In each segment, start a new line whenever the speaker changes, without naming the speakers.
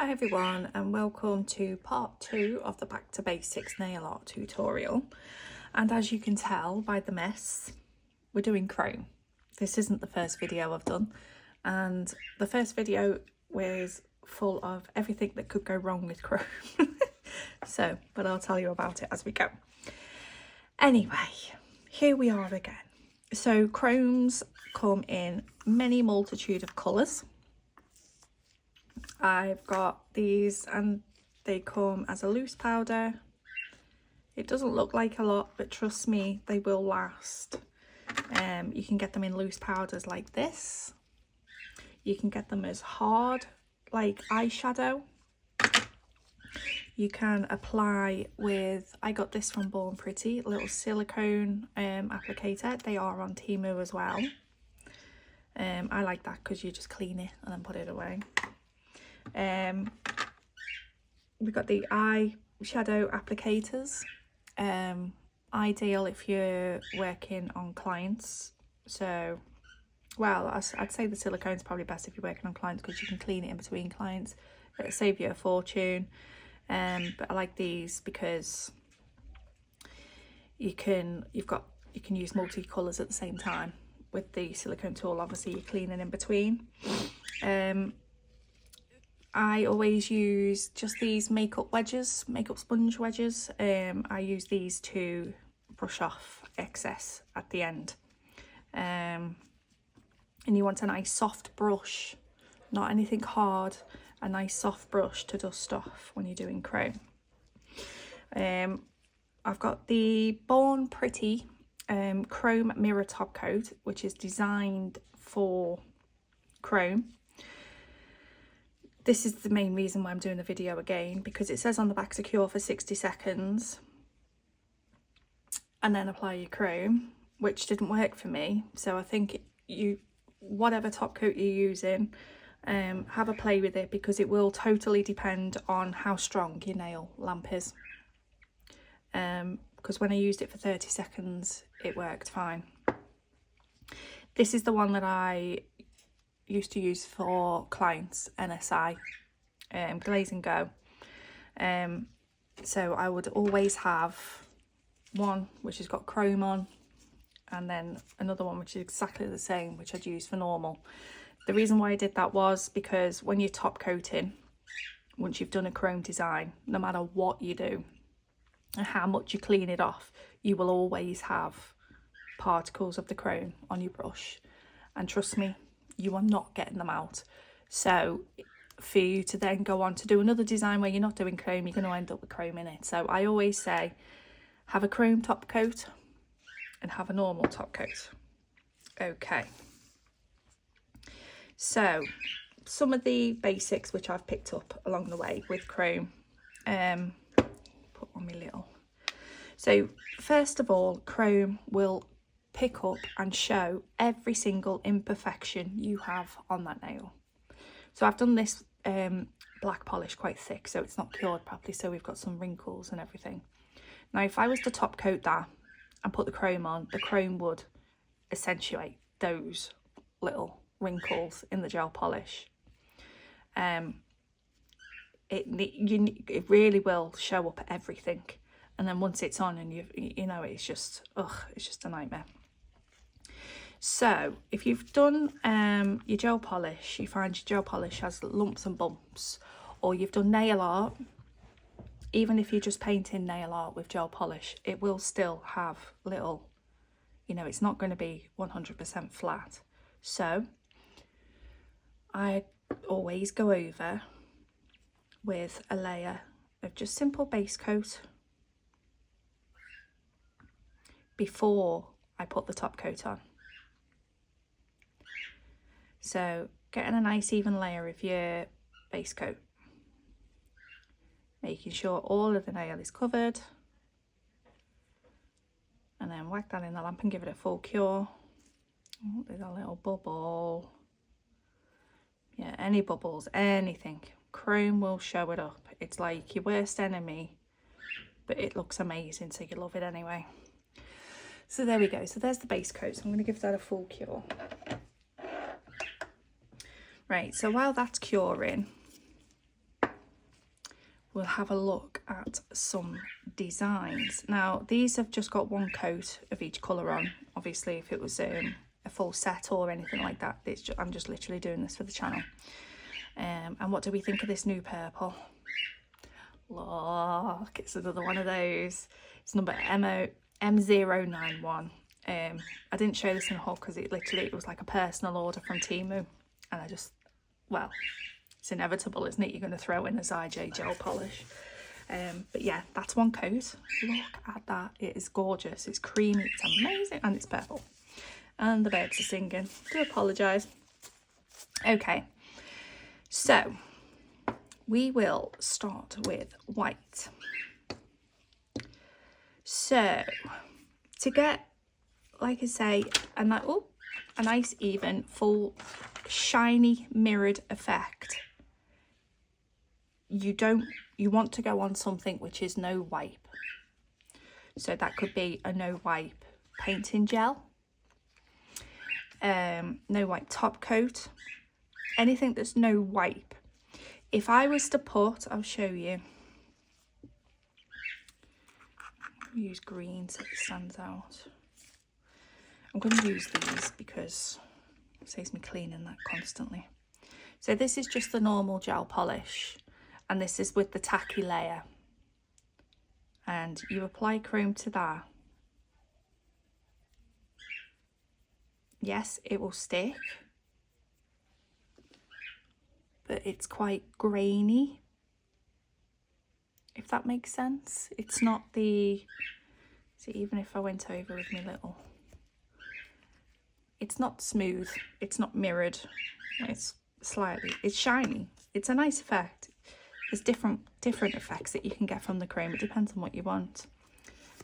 Hi everyone, and welcome to part 2 of the Back to Basics nail art tutorial. And as you can tell by the mess, we're doing chrome. This isn't the first video I've done, and the first video was full of everything that could go wrong with chrome. But I'll tell you about it as we go. Anyway, here we are again. So chromes come in many multitude of colours. I've got these and they come as a loose powder. It doesn't look like a lot, but trust me, they will last. You can get them in loose powders like this. You can get them as hard like eyeshadow. You can apply with, I got this from Born Pretty, a little silicone applicator. They are on Temu as well. I like that because you just clean it and then put it away. We've got the eyeshadow applicators, ideal if you're working on clients. So, well, I'd say the silicone's probably best if you're working on clients because you can clean it in between clients. It'll save you a fortune. But I like these because you can use multi-colours at the same time with the silicone tool. Obviously you're cleaning in between. I always use just these makeup sponge wedges. I use these to brush off excess at the end. And you want a nice soft brush, not anything hard, a nice soft brush to dust off when you're doing chrome. I've got the Born Pretty chrome mirror top coat, which is designed for chrome. This is the main reason why I'm doing the video again, because it says on the back secure for 60 seconds and then apply your chrome, which didn't work for me. So I think whatever top coat you're using, have a play with it, because it will totally depend on how strong your nail lamp is. Because when I used it for 30 seconds, it worked fine. This is the one that I used to use for clients, NSI, Glaze and Go. So I would always have one which has got chrome on, and then another one which is exactly the same, which I'd use for normal. The reason why I did that was because when you're top coating, once you've done a chrome design, no matter what you do and how much you clean it off, you will always have particles of the chrome on your brush, and trust me, you are not getting them out. So for you to then go on to do another design where you're not doing chrome, you're going to end up with chrome in it. So I always say have a chrome top coat and have a normal top coat. Okay, so some of the basics which I've picked up along the way with chrome, put on my little. So first of all, chrome will pick up and show every single imperfection you have on that nail. So I've done this black polish quite thick, so it's not cured properly, so we've got some wrinkles and everything. Now if I was to top coat that and put the chrome on, the chrome would accentuate those little wrinkles in the gel polish. It really will show up everything, and then once it's on and you know, it's just a nightmare. So if you've done your gel polish, you find your gel polish has lumps and bumps, or you've done nail art, even if you're just painting nail art with gel polish, it will still have little, it's not going to be 100% flat. So I always go over with a layer of just simple base coat before I put the top coat on. So getting a nice even layer of your base coat, making sure all of the nail is covered, and then whack that in the lamp and give it a full cure. Oh, there's a little bubble. Yeah, any bubbles, anything, chrome will show it up. It's like your worst enemy, but it looks amazing, so you love it anyway. So there we go. So there's the base coat. So I'm going to give that a full cure. Right, so while that's curing, we'll have a look at some designs. Now, these have just got one coat of each colour on. Obviously, if it was a full set or anything like that, I'm just literally doing this for the channel. And what do we think of this new purple? Look, it's another one of those. It's number M091. I didn't show this in a haul because it was like a personal order from Temu, and I just, well, it's inevitable, isn't it? You're going to throw in a IJ gel polish. But yeah, that's one coat. Look at that. It is gorgeous. It's creamy. It's amazing. And it's purple. And the birds are singing. Do apologise. Okay. So, we will start with white. So, to get, like I say, a nice, even, full, shiny, mirrored effect, you want to go on something which is no wipe. So that could be a no wipe painting gel, no wipe top coat, anything that's no wipe. If I was to put, I'll show you, use green so it stands out. I'm going to use these because it saves me cleaning that constantly. So this is just the normal gel polish, and this is with the tacky layer, and you apply chrome to that. Yes, it will stick, but it's quite grainy, if that makes sense. It's not the, see, even if I went over with my little, it's not smooth, it's not mirrored, it's shiny. It's a nice effect. There's different effects that you can get from the chrome. It depends on what you want.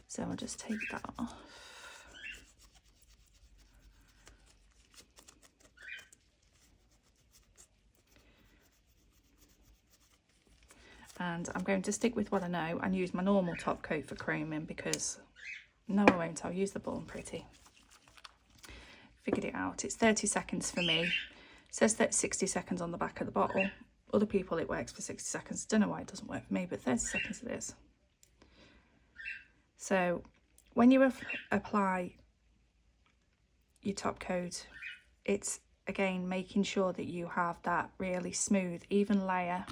So I'll just take that off. And I'm going to stick with what I know and use my normal top coat for chroming, because no, I won't. I'll use the Born Pretty. Figured it out. It's 30 seconds for me. It says that 60 seconds on the back of the bottle. Other people it works for 60 seconds. Don't know why it doesn't work for me, but 30 seconds it is. So when you apply your top coat, it's again making sure that you have that really smooth, even layer.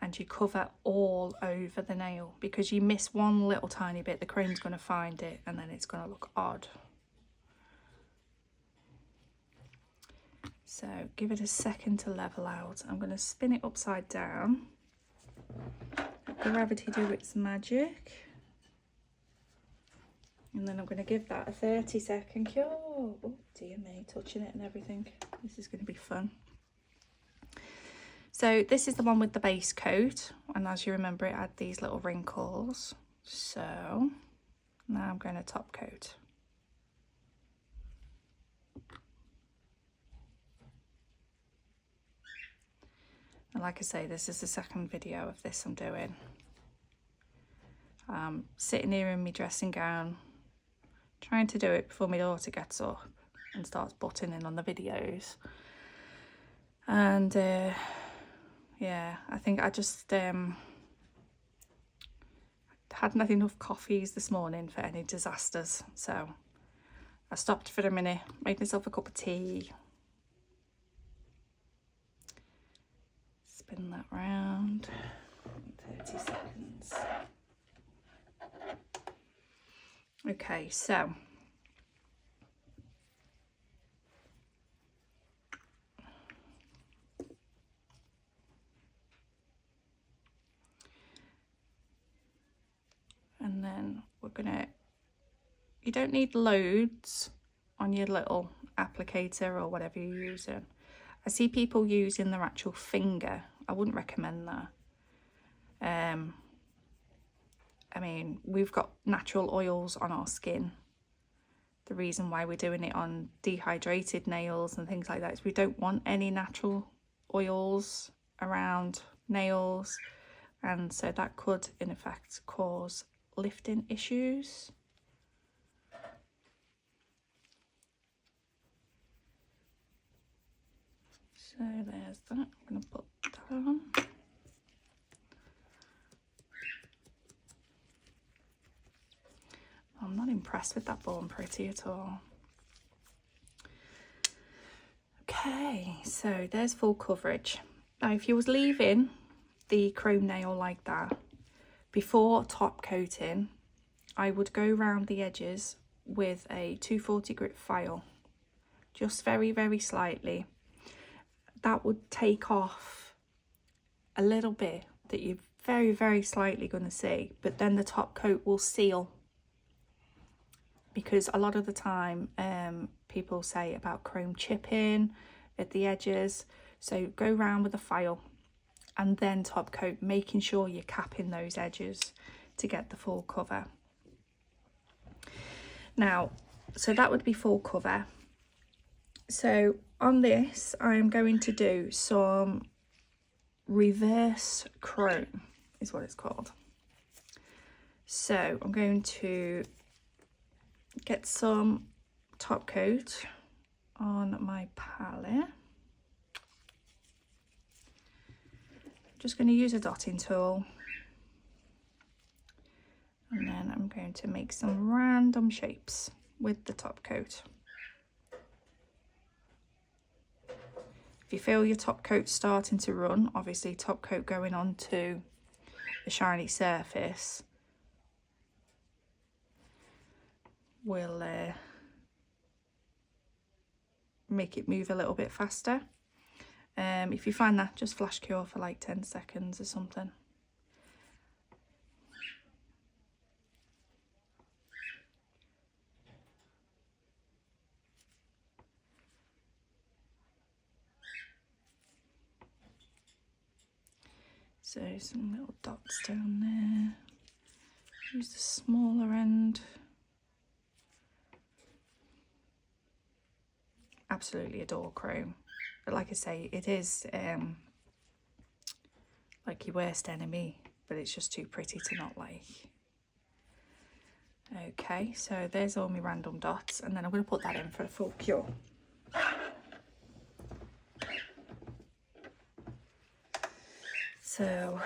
And you cover all over the nail, because you miss one little tiny bit, the chrome's going to find it, and then it's going to look odd. So give it a second to level out. I'm going to spin it upside down. Let gravity do its magic. And then I'm going to give that a 30-second cure. Oh dear me, touching it and everything. This is going to be fun. So this is the one with the base coat, and as you remember, it had these little wrinkles. So now I'm going to top coat. And like I say, this is the second video of this I'm doing. Sitting here in my dressing gown, trying to do it before my daughter gets up and starts butting in on the videos. And yeah, I think I just hadn't had enough coffees this morning for any disasters. So I stopped for a minute, made myself a cup of tea. Spin that round. 30 seconds. Okay, so and then we're gonna, you don't need loads on your little applicator or whatever you're using. I see people using their actual finger. I wouldn't recommend that. I mean, we've got natural oils on our skin. The reason why we're doing it on dehydrated nails and things like that is we don't want any natural oils around nails, and so that could in effect cause lifting issues. So there's that. I'm going to put that on. I'm not impressed with that Born Pretty at all. Okay, so there's full coverage. Now if you was leaving the chrome nail like that, before top coating, I would go around the edges with a 240 grit file, just very, very slightly. That would take off a little bit that you're very, very slightly going to see, but then the top coat will seal. Because a lot of the time people say about chrome chipping at the edges, so go around with a file and then top coat, making sure you're capping those edges to get the full cover. Now, so that would be full cover. So on this, I'm going to do some reverse chrome, is what it's called. So I'm going to get some top coat on my palette. Just going to use a dotting tool, and then I'm going to make some random shapes with the top coat. If you feel your top coat starting to run, obviously top coat going onto a shiny surface will make it move a little bit faster. If you find that, just flash cure for like 10 seconds or something. So some little dots down there. Use the smaller end. Absolutely adore chrome, but like I say, it is like your worst enemy, but it's just too pretty to not like. Okay, so there's all my random dots, and then I'm going to put that in for a full cure. So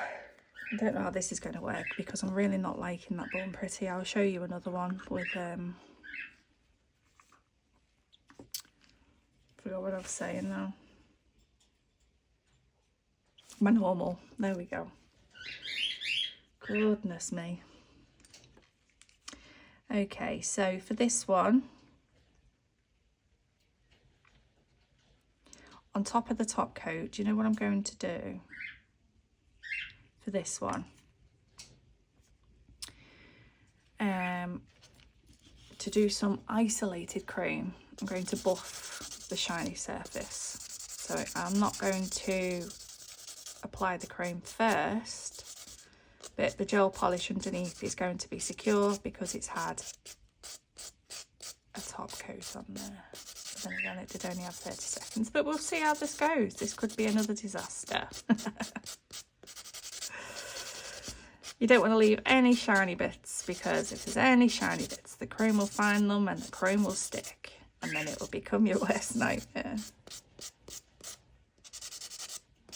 I don't know how this is going to work because I'm really not liking that Born Pretty. I'll show you another one with forgot what I was saying now. My normal. There we go. Goodness me. Okay, so for this one, on top of the top coat, do you know what I'm going to do for this one? To do some isolated chrome, I'm going to buff the shiny surface. So I'm not going to apply the chrome first, but the gel polish underneath is going to be secure because it's had a top coat on there. But then again, it did only have 30 seconds, but we'll see how this goes. This could be another disaster. You don't want to leave any shiny bits, because if there's any shiny bits, the chrome will find them and the chrome will stick, and then it will become your worst nightmare.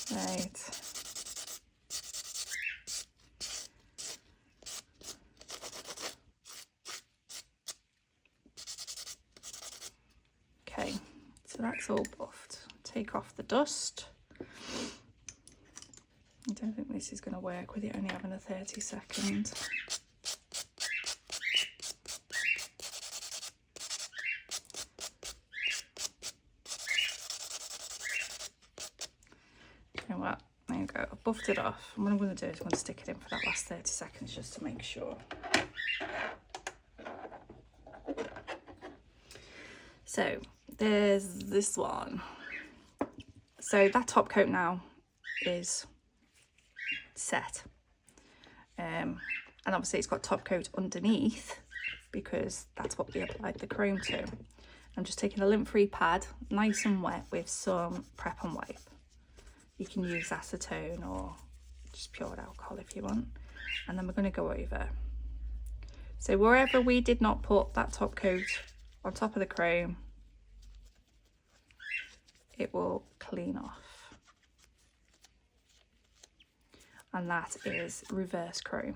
Right. Okay, so that's all buffed. Take off the dust. I don't think this is going to work with it only having a 30-second. You know what? There you go. I've buffed it off. And what I'm going to do is I'm going to stick it in for that last 30 seconds just to make sure. So there's this one. So that top coat now is set, and obviously it's got top coat underneath because that's what we applied the chrome to. I'm just taking a lint-free pad, nice and wet, with some prep and wipe. You can use acetone or just pure alcohol if you want, and then we're going to go over. So wherever we did not put that top coat on top of the chrome, it will clean off. and that is reverse chrome.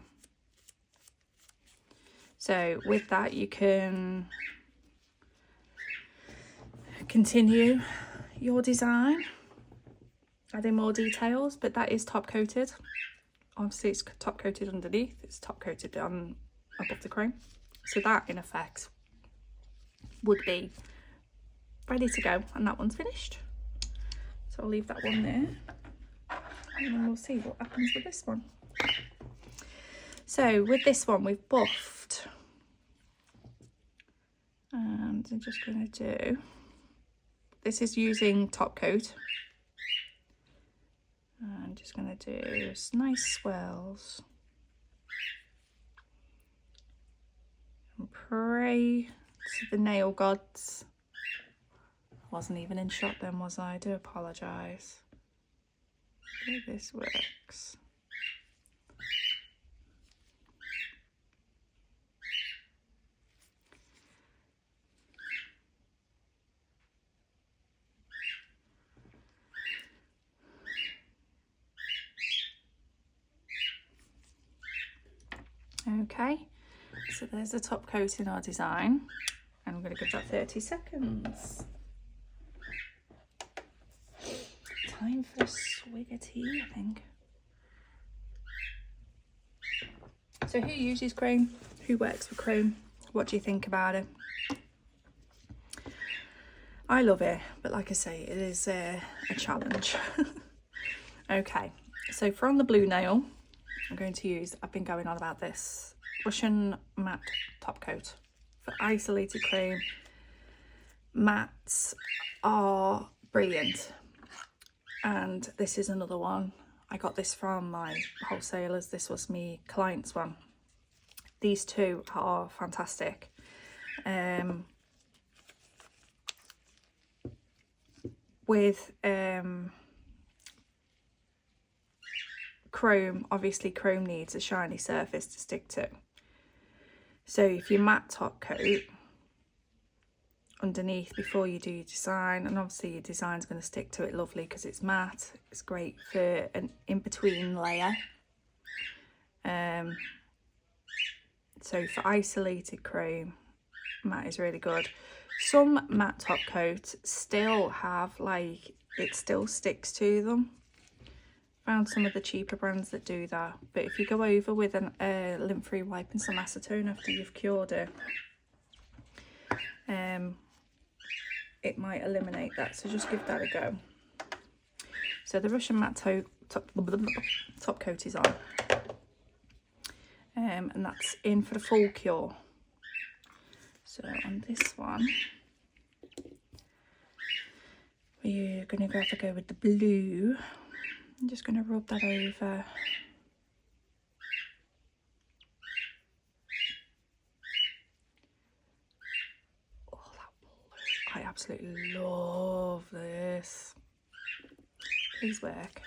So with that you can continue your design, adding more details, but that is top coated. Obviously it's top coated underneath, it's top coated on above the chrome, so that in effect would be ready to go, and that one's finished. So I'll leave that one there, and then we'll see what happens with this one. So with this one we've buffed, and I'm just going to do, this is using top coat. I'm just going to do nice swirls and pray to the nail gods. Wasn't even in shot then, was I? I do apologise. This works. Okay, so there's the top coat in our design, and I'm going to give that 30 seconds. Time for a swig of tea, I think. So who uses chrome? Who works with chrome? What do you think about it? I love it, but like I say, it is a challenge. Okay, so for on the blue nail, I'm going to use, I've been going on about this, Russian matte top coat. For isolated chrome, mattes are brilliant. And this is another one. I got this from my wholesalers. This was me client's one. These two are fantastic. With chrome, obviously chrome needs a shiny surface to stick to. So if you matte top coat underneath before you do your design, and obviously your design's going to stick to it lovely because it's matte, it's great for an in-between layer. So for isolated chrome, matte is really good. Some matte top coats still have, like, it still sticks to them. Found some of the cheaper brands that do that, but if you go over with a lint-free wipe and some acetone after you've cured it, it might eliminate that, so just give that a go. So the Russian matte top coat is on, and that's in for the full cure. So on this one, we're going to have to go with the blue. I'm just going to rub that over. Oh, that blue. I absolutely love this. Please work.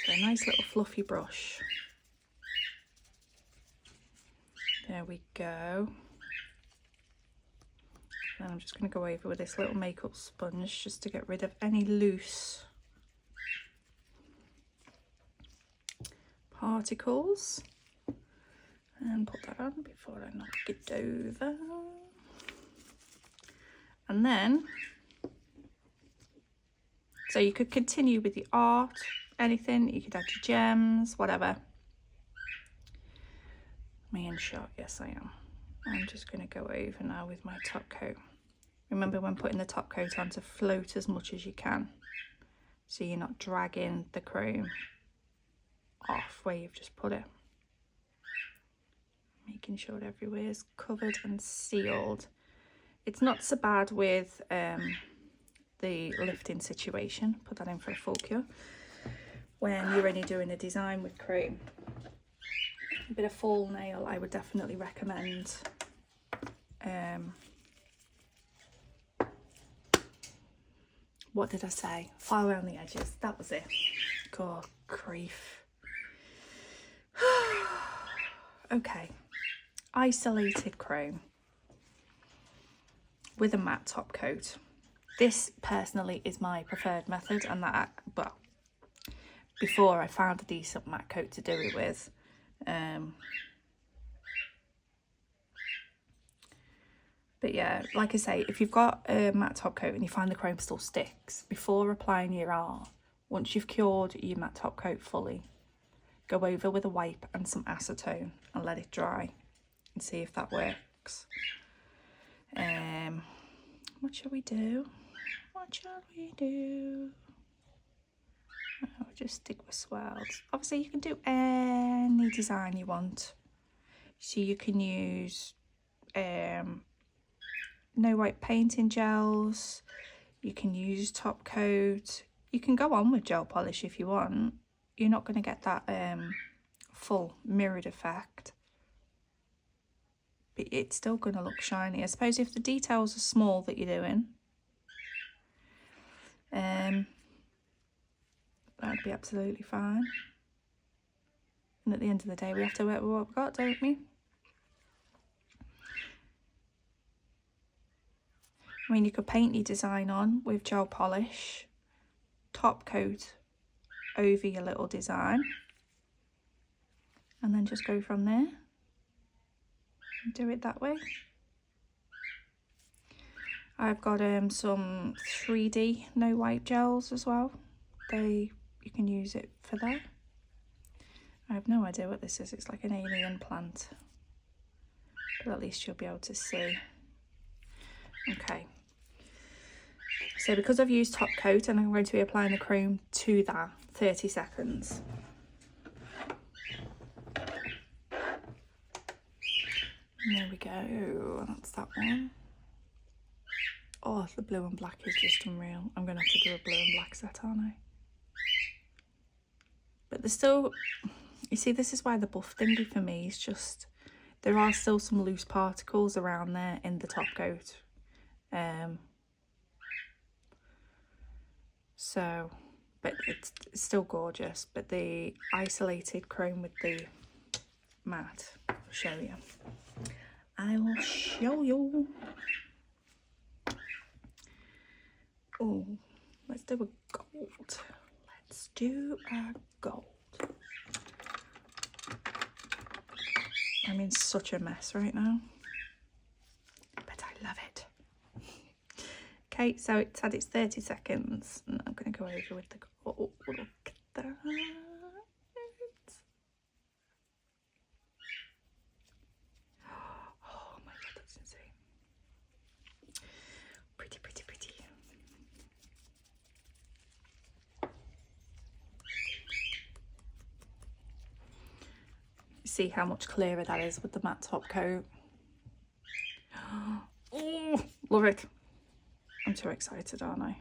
So a nice little fluffy brush. There we go. And I'm just going to go over with this little makeup sponge just to get rid of any loose particles. And put that on before I knock it over. And then, so you could continue with the art, anything, you could add your gems, whatever. Me in shot, yes I am. I'm just going to go over now with my top coat. Remember when putting the top coat on to float as much as you can, so you're not dragging the chrome off where you've just put it. Making sure everywhere is covered and sealed. It's not so bad with the lifting situation. Put that in for a full cure. When you're only doing a design with chrome, a bit of full nail I would definitely recommend. What did I say? File around the edges. That was it. God grief. Okay. Isolated chrome with a matte top coat. This personally is my preferred method, and that, well, before I found a decent matte coat to do it with. But yeah, like I say, if you've got a matte top coat and you find the chrome still sticks, before applying your art, once you've cured your matte top coat fully, go over with a wipe and some acetone and let it dry and see if that works. What shall we do? What shall we do? I'll just stick with swirls. Obviously you can do any design you want. So you can use no white painting gels, you can use top coat, you can go on with gel polish if you want. You're not going to get that full mirrored effect, but it's still going to look shiny. I suppose if the details are small that you're doing, that'd be absolutely fine. And at the end of the day, we have to work with what we've got, don't we? I mean, you could paint your design on with gel polish, top coat over your little design, and then just go from there and do it that way. I've got some 3D no wipe gels as well. You can use it for that. I have no idea what this is. It's like an alien plant, but at least you'll be able to see. Okay, so because I've used top coat and I'm going to be applying the chrome to that 30 seconds. There we go, that's that one. Oh, the blue and black is just unreal. I'm going to have to do a blue and black set, aren't I? But there's still, you see, this is why the buff thingy for me is just, there are still some loose particles around there in the top coat. So, but it's still gorgeous. But the isolated chrome with the matte, I'll show you. I will show you. Oh, let's do a gold. Let's do a gold. I'm in such a mess right now, but I love it. Okay, so it's had its 30 seconds, and I'm going to go over with the gold. Look at that. Oh my god, that's insane. Pretty, pretty, pretty. See how much clearer that is with the matte top coat. Oh, love it. I'm too excited, aren't I?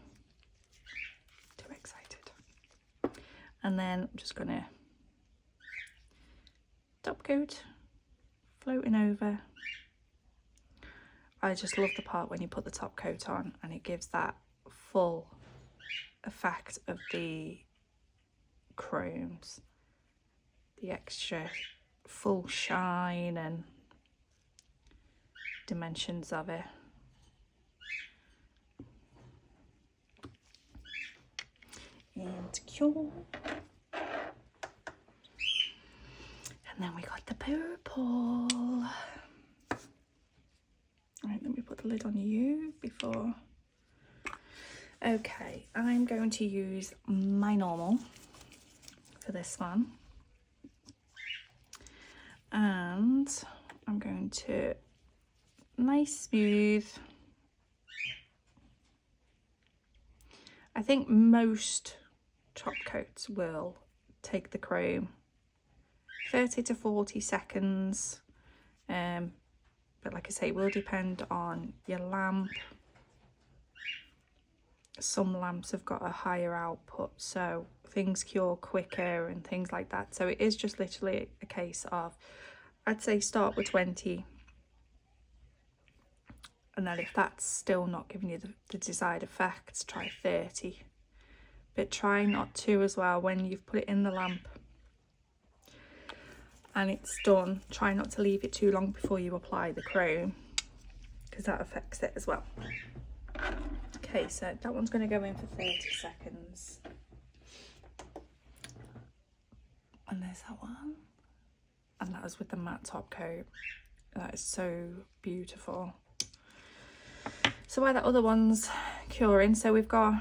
Too excited. And then I'm just gonna top coat, floating over. I just love the part when you put the top coat on and it gives that full effect of the chromes, the extra full shine and dimensions of it. And cure. And then we got the purple. Right, let me put the lid on you before. Okay, I'm going to use my normal for this one. And I'm going to nice smooth. I think most top coats will take the chrome 30 to 40 seconds, but like I say, it will depend on your lamp. Some lamps have got a higher output, so things cure quicker and things like that. So it is just literally a case of, I'd say start with 20, and then if that's still not giving you the desired effects, try 30. But try not to as well, when you've put it in the lamp and it's done, try not to leave it too long before you apply the chrome, because that affects it as well. Okay, so that one's going to go in for 30 seconds. And there's that one. And that was with the matte top coat. That is so beautiful. So while that other one's curing, so we've got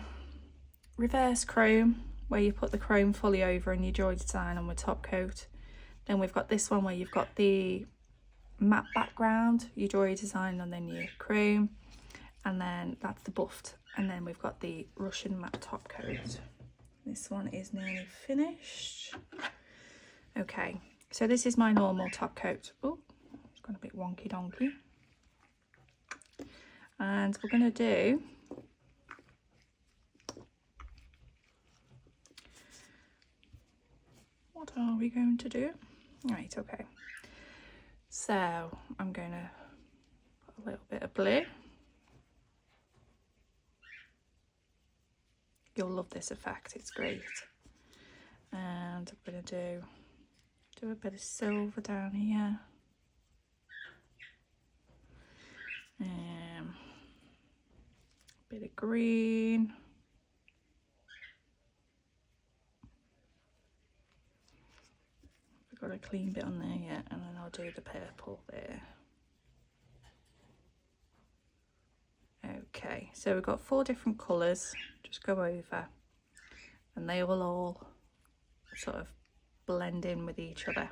reverse chrome, where you put the chrome fully over and your joy design on with top coat. Then we've got this one where you've got the matte background, your joy design, and then your chrome. And then that's the buffed. And then we've got the Russian matte top coat. This one is nearly finished. Okay, so this is my normal top coat. Oh, it's gone a bit wonky donkey. And we're going to do what are we going to do? Right, okay. So I'm going to put a little bit of blue. You'll love this effect, it's great. And I'm going to do a bit of silver down here. Bit of green. I've got a clean bit on there yet, and then I'll do the purple there. Okay, so we've got 4 different colours, just go over, and they will all sort of blend in with each other.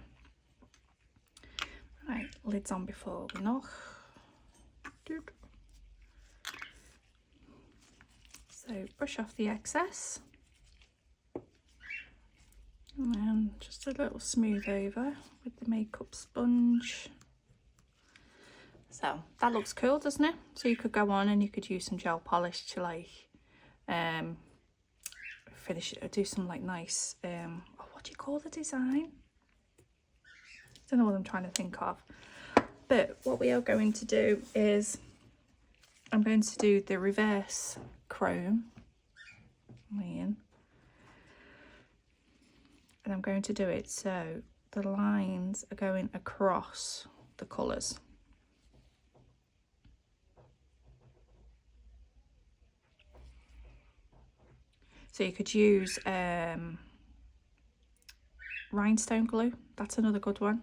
Right, lids on before we knock. So brush off the excess, and then just a little smooth over with the makeup sponge. So that looks cool, doesn't it? So you could go on and you could use some gel polish to like finish it, or do some like nice oh, what do you call the design? I don't know what I'm trying to think of. But what we are going to do is I'm going to do the reverse chrome, and I'm going to do it so the lines are going across the colours. So you could use rhinestone glue, that's another good one.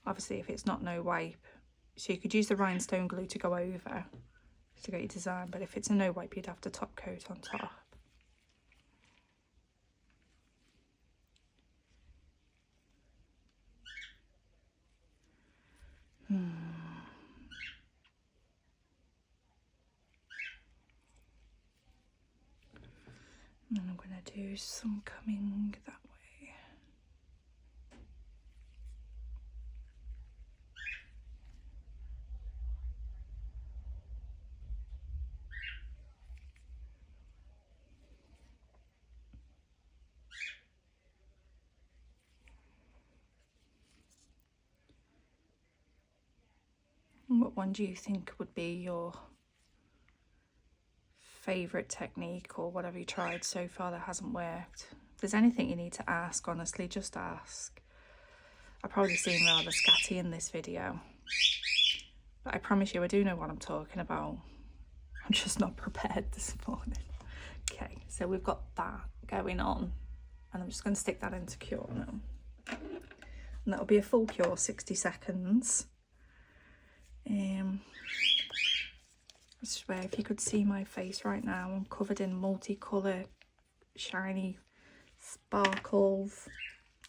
Obviously if it's not no wipe, so you could use the rhinestone glue to go over to get your design, but if it's a no wipe you'd have to top coat on top. And then I'm going to do some coming that way. What one do you think would be your favourite technique, or what have you tried so far that hasn't worked? If there's anything you need to ask, honestly, just ask. I probably seem rather scatty in this video, but I promise you I do know what I'm talking about. I'm just not prepared this morning. Okay, so we've got that going on, and I'm just going to stick that into cure now. And that'll be a full cure, 60 seconds. I swear if you could see my face right now, I'm covered in multicolour, shiny sparkles.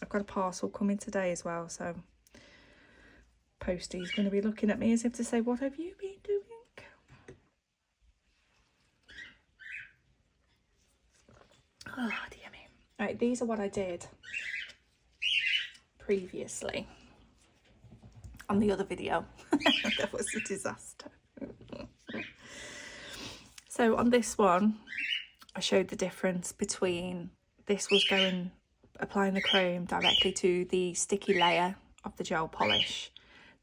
I've got a parcel coming today as well, so Posty's going to be looking at me as if to say, what have you been doing? Oh dear me. Right, these are what I did previously on the other video. That was a disaster. So on this one I showed the difference between this was applying the chrome directly to the sticky layer of the gel polish,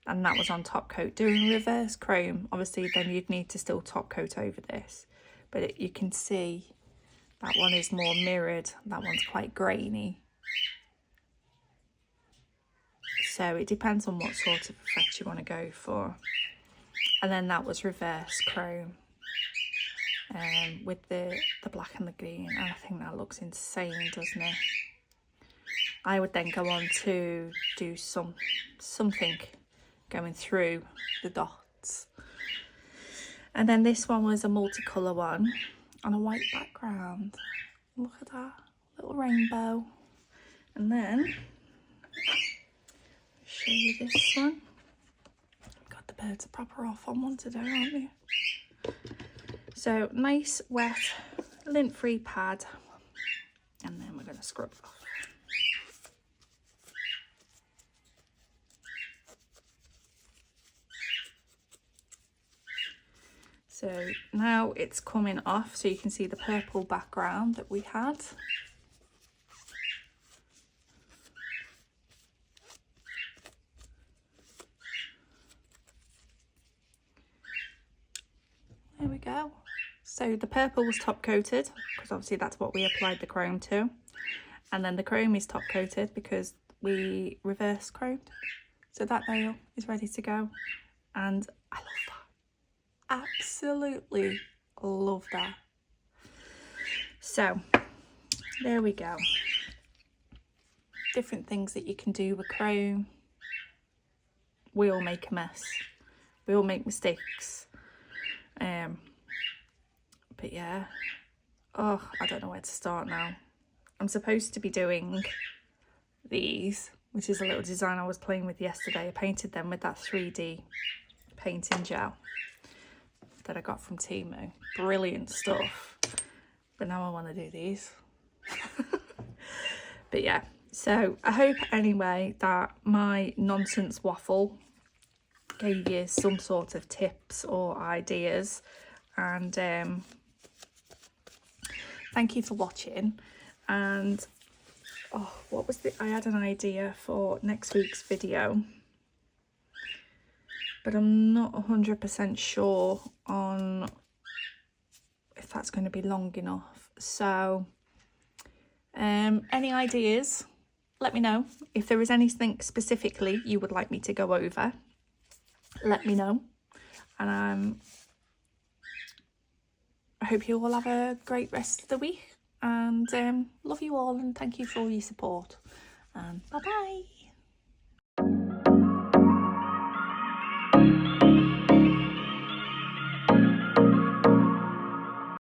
and that was on top coat. Doing reverse chrome, obviously then you'd need to still top coat over this, but you can see that one is more mirrored, that one's quite grainy. So it depends on what sort of effect you want to go for. And then that was reverse chrome. with the black and the green, and I think that looks insane, doesn't it? I would then go on to do something going through the dots. And then this one was a multicolour one on a white background. Look at that little rainbow. And then I'll show you this one. God, the birds are proper off on one today, aren't they? So nice wet lint-free pad, and then we're going to scrub it off. So now it's coming off, so you can see the purple background that we had. There we go. So the purple was top coated, because obviously that's what we applied the chrome to. And then the chrome is top coated because we reverse chromed. So that nail is ready to go. And I love that. Absolutely love that. So there we go. Different things that you can do with chrome. We all make a mess. We all make mistakes. But yeah, oh, I don't know where to start now. I'm supposed to be doing these, which is a little design I was playing with yesterday. I painted them with that 3D painting gel that I got from Temu. Brilliant stuff. But now I want to do these. But yeah, so I hope anyway that my nonsense waffle gave you some sort of tips or ideas, and thank you for watching. And oh, what was I had an idea for next week's video, but I'm not 100% sure on if that's going to be long enough. So any ideas, let me know. If there is anything specifically you would like me to go over, let me know. And I hope you all have a great rest of the week, and love you all, and thank you for all your support, and bye bye.